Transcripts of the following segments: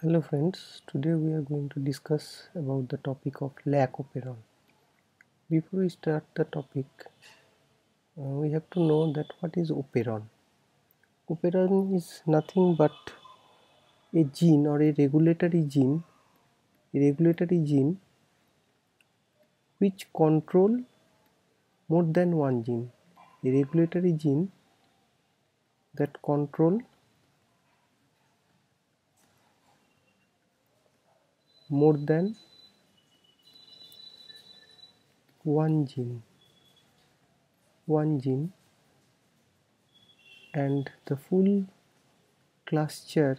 Hello friends, today we are going to discuss about the topic of Lac Operon. Before we start the topic, we have to know that what is operon. Operon is nothing but a gene or a regulatory gene which control more than one gene. A regulatory gene that control more than one gene, and the full cluster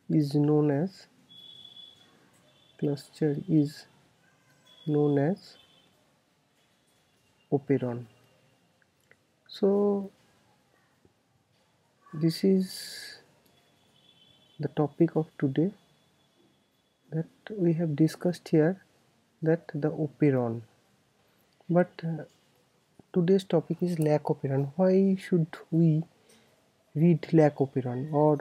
is known as operon. So this is the topic of today that we have discussed here, that the operon. But today's topic is Lac Operon. Why should we read Lac Operon, or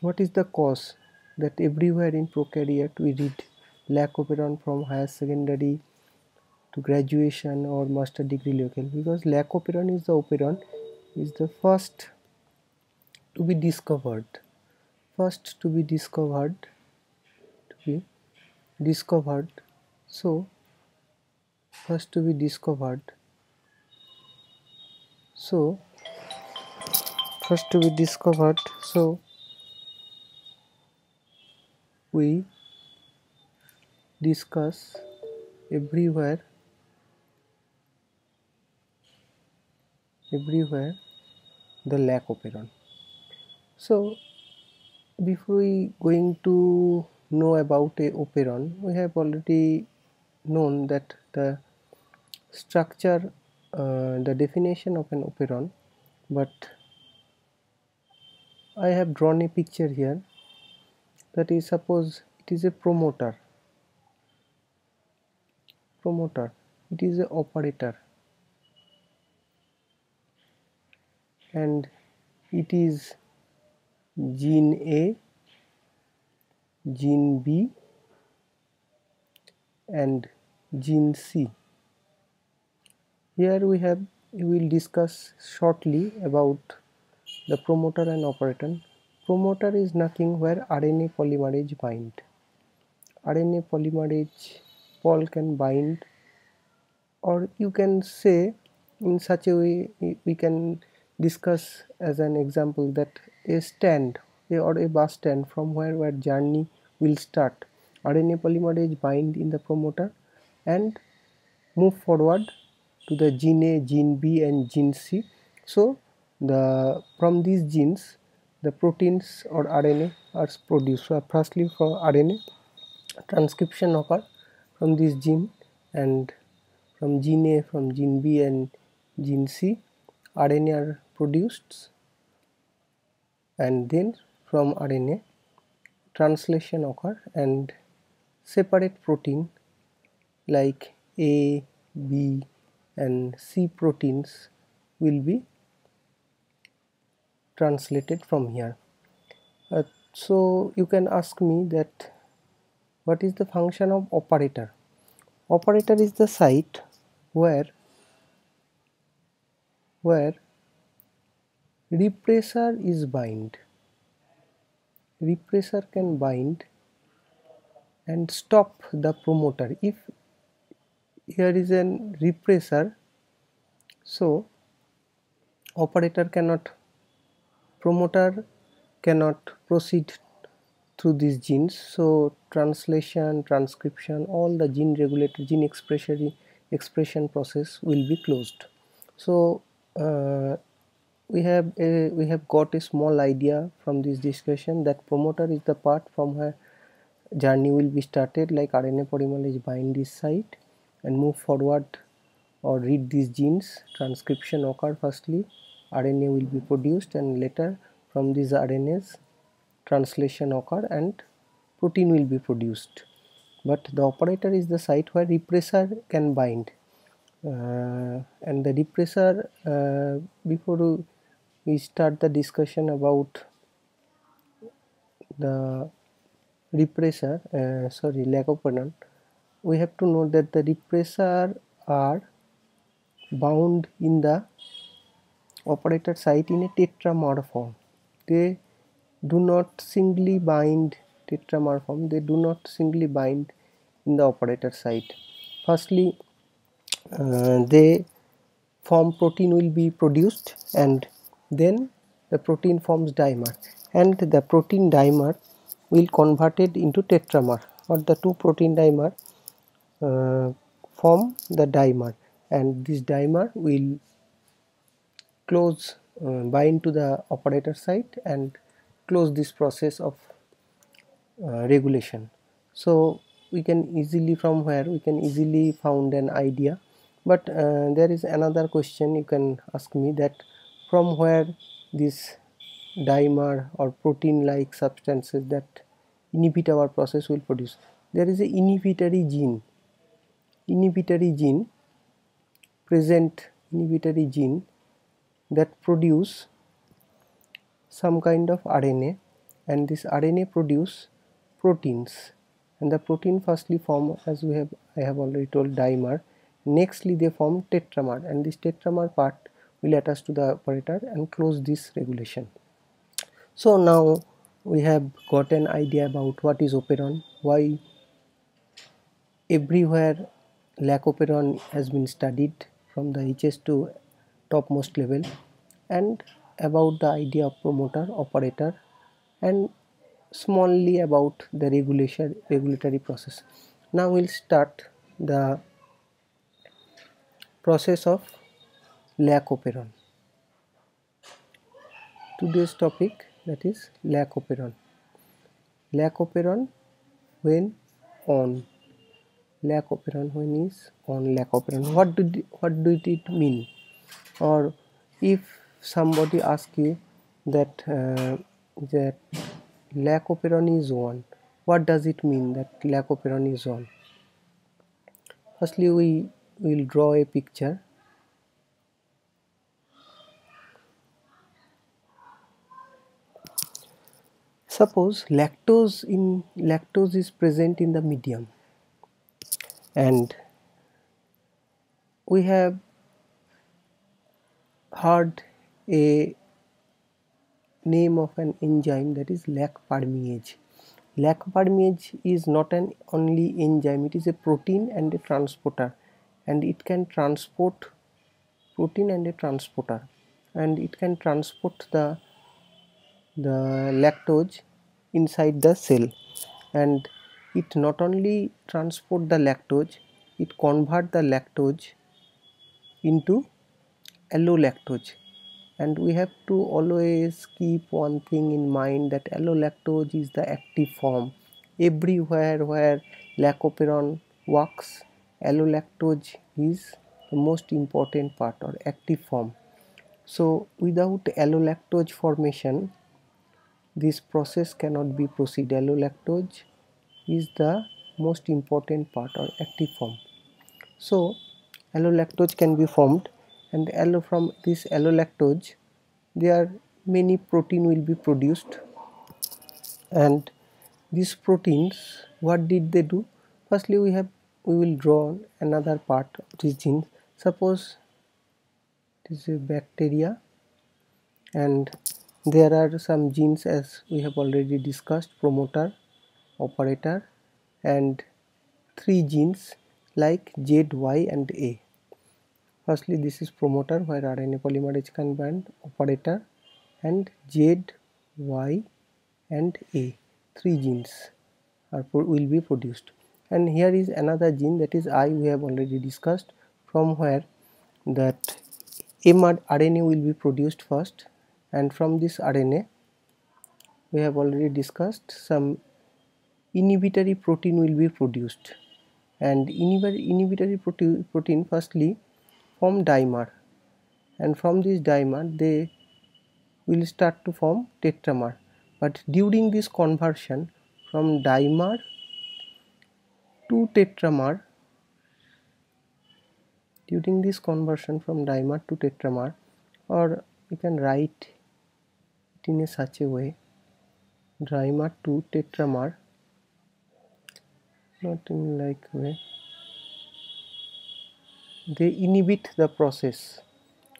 what is the cause that everywhere in prokaryote we read Lac Operon from higher secondary to graduation or master degree level? Because Lac Operon is the first to be discovered, to be discovered. So first to be discovered. So we discuss everywhere the Lac Operon. So before we going to know about a operon, we have already known that the structure, the definition of an operon, but I have drawn a picture here. That is, suppose it is a promoter, it is an operator, and it is gene A, gene B and gene C. Here we will discuss shortly about the promoter and operator. Promoter is nothing where RNA polymerase bind. RNA polymerase Paul can bind, or you can say in such a way we can discuss as an example that a stand or a bus stand from where journey will start. RNA polymerase bind in the promoter and move forward to the gene A, gene B and gene C. So from these genes the proteins or RNA are produced. So firstly for RNA transcription occur from this gene, and from gene A, from gene B and gene C RNA are produced, and then from RNA translation occur and separate protein like A, B and C proteins will be translated from here. So you can ask me that what is the function of operator? Operator is the site where repressor is bind. Repressor can bind and stop the promoter. If here is an repressor, so promoter cannot proceed through these genes. So translation, transcription, all the gene regulator, gene expression process will be closed. So we have got a small idea from this discussion that promoter is the part from where journey will be started, like RNA polymerase bind this site and move forward or read these genes. Transcription occur firstly, RNA will be produced, and later from these RNAs translation occur and protein will be produced. But the operator is the site where repressor can bind, and the repressor, before we start the discussion about the repressor, Lac Operon, we have to note that the repressor are bound in the operator site in a tetramer form. They do not singly bind tetramer form. They do not singly bind in the operator site. Firstly, they form protein will be produced, and then the protein forms dimer, and the protein dimer will converted into tetramer, or the two protein dimer form the dimer, and this dimer will close bind to the operator site and close this process of regulation. So we can easily, from where we can easily found an idea, but there is another question you can ask me, that from where this dimer or protein like substances that inhibit our process will produce. There is a inhibitory gene present, inhibitory gene that produce some kind of RNA, and this RNA produce proteins, and the protein firstly form, as I have already told, dimer. Nextly they form tetramer, and this tetramer part will attach to the operator and close this regulation. So now we have got an idea about what is operon, why everywhere Lac Operon has been studied from the HS to topmost level, and about the idea of promoter, operator, and smallly about the regulatory process. Now we'll start the process of Lac Operon. Today's topic, that is Lac Operon. Lac Operon when on. Lac Operon when is on. Lac Operon. What did it mean? Or if somebody asks you that that Lac Operon is on, what does it mean that Lac Operon is on? Firstly, we will draw a picture. Suppose lactose is present in the medium, and we have heard a name of an enzyme, that is lac permease. Lac permease is not an only enzyme, it is a protein and a transporter, and it can transport protein and a transporter, and it can transport the lactose inside the cell, and it not only transport the lactose, it convert the lactose into allolactose. And we have to always keep one thing in mind, that allolactose is the active form. Everywhere where Lac Operon works, allolactose is the most important part, or active form. So without allolactose formation, this process cannot be proceed. Allolactose is the most important part, or active form. So allolactose can be formed, and from this allolactose there are many protein will be produced, and these proteins, what did they do? Firstly, we will draw another part of this gene. Suppose this is a bacteria, and there are some genes, as we have already discussed, promoter, operator, and three genes like Z, Y, and A. Firstly, this is promoter, where RNA polymerase can bind, operator, and Z, Y, and A. Three genes will be produced. And here is another gene, that is I, we have already discussed, from where that mRNA will be produced first, and from this RNA we have already discussed some inhibitory protein will be produced, and inhibitory protein firstly form dimer, and from this dimer they will start to form tetramer. But during this conversion from dimer to tetramer, or you can write it in such a way dimer to tetramer, not in like way. They inhibit the process.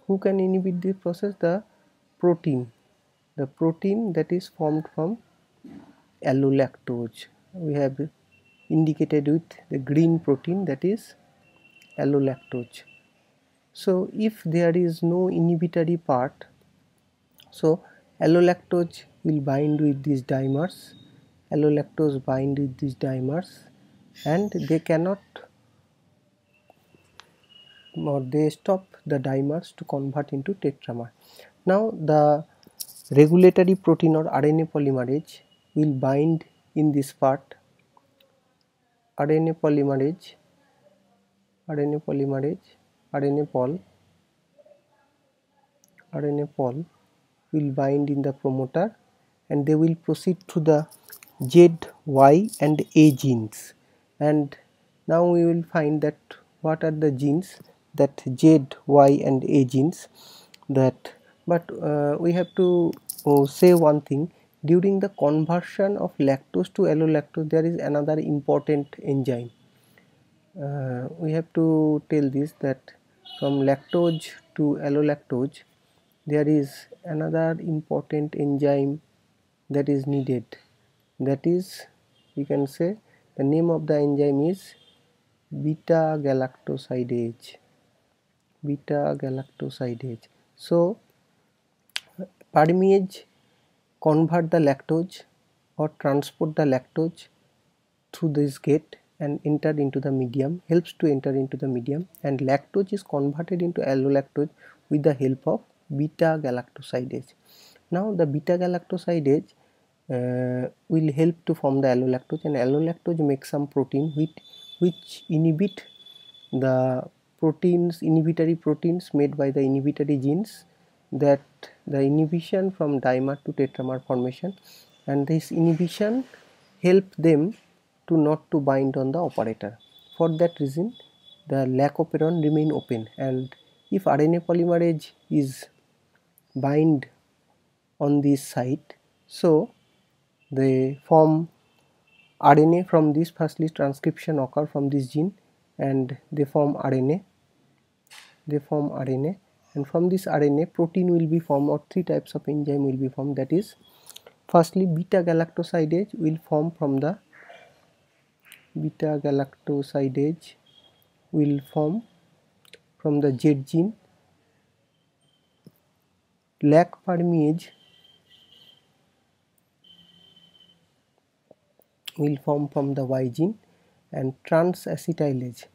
Who can inhibit the process? The protein. The protein that is formed from allolactose. We have indicated with the green protein, that is allolactose. So if there is no inhibitory part, so allolactose will bind with these dimers, allolactose bind with these dimers, and they cannot, or they stop the dimers to convert into tetramer. Now the regulatory protein or RNA polymerase will bind in this part. RNA polymerase, RNA polymerase, RNA pol will bind in the promoter, and they will proceed to the Z, Y and A genes. And now we will find that what are the genes, that Z, Y and A genes, that, but we have to say one thing. During the conversion of lactose to allolactose, there is another important enzyme. We have to tell this, that from lactose to allolactose there is another important enzyme that is needed. That is, we can say the name of the enzyme is beta galactosidase. Beta galactosidase. So permease convert the lactose or transport the lactose through this gate and enter into the medium, helps to enter into the medium, and lactose is converted into allolactose with the help of beta galactosidase. Now the beta galactosidase will help to form the allolactose, and allolactose makes some protein which inhibit the proteins, inhibitory proteins made by the inhibitory genes, that the inhibition from dimer to tetramer formation, and this inhibition help them to not to bind on the operator. For that reason the Lac Operon remain open, and if RNA polymerase is bind on this site, so they form RNA from this. Firstly transcription occur from this gene and they form RNA, and from this RNA protein will be formed, or three types of enzyme will be formed. That is, firstly beta galactosidase will form from the Z gene. Lac permease will form from the Y gene, and transacetylase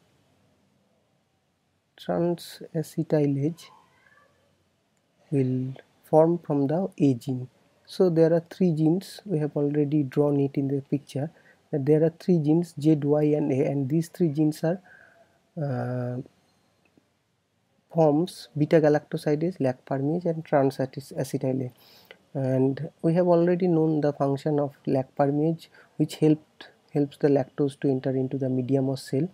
will form from the A gene. So there are three genes, we have already drawn it in the picture, that there are three genes Z, Y and A, and these three genes are forms beta galactosidase, Lac permease and transacetylase. And we have already known the function of Lac permease, which helps the lactose to enter into the medium or cell,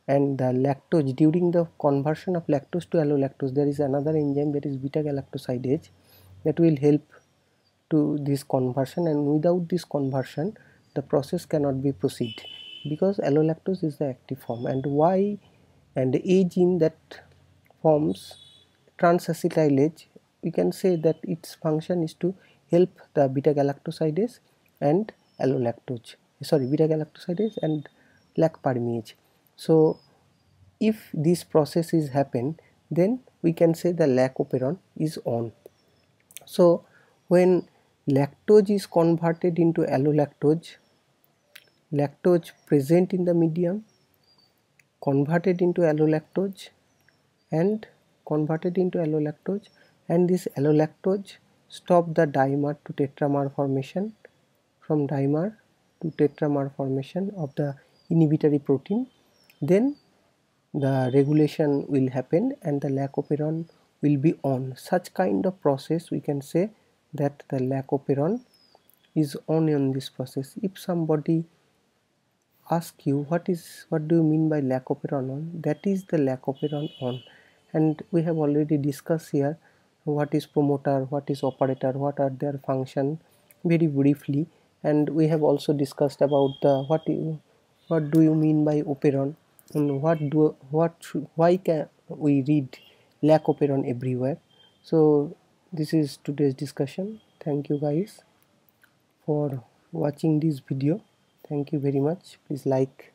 and the lactose, during the conversion of lactose to allolactose, there is another enzyme, that is beta galactosidase, that will help to this conversion, and without this conversion the process cannot be proceed, because allolactose is the active form. And Y and A gene that forms transacetylase, we can say that its function is to help the beta galactosidase and beta galactosidase and Lac permease. So if this process is happen, then we can say the Lac Operon is on. So when lactose is converted into allolactose, lactose present in the medium, converted into allolactose, and this allolactose stop the dimer to tetramer formation, from dimer to tetramer formation of the inhibitory protein. Then the regulation will happen and the Lac Operon will be on. Such kind of process, we can say that the Lac Operon is on in this process. If somebody ask you what do you mean by Lac Operon on, that is the Lac Operon on. And we have already discussed here what is promoter, what is operator, what are their function, very briefly, and we have also discussed about the what do you mean by operon, and why can we read Lac Operon everywhere. So this is today's discussion. Thank you guys for watching this video. Thank you very much. Please like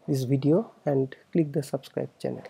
this video and click the subscribe channel.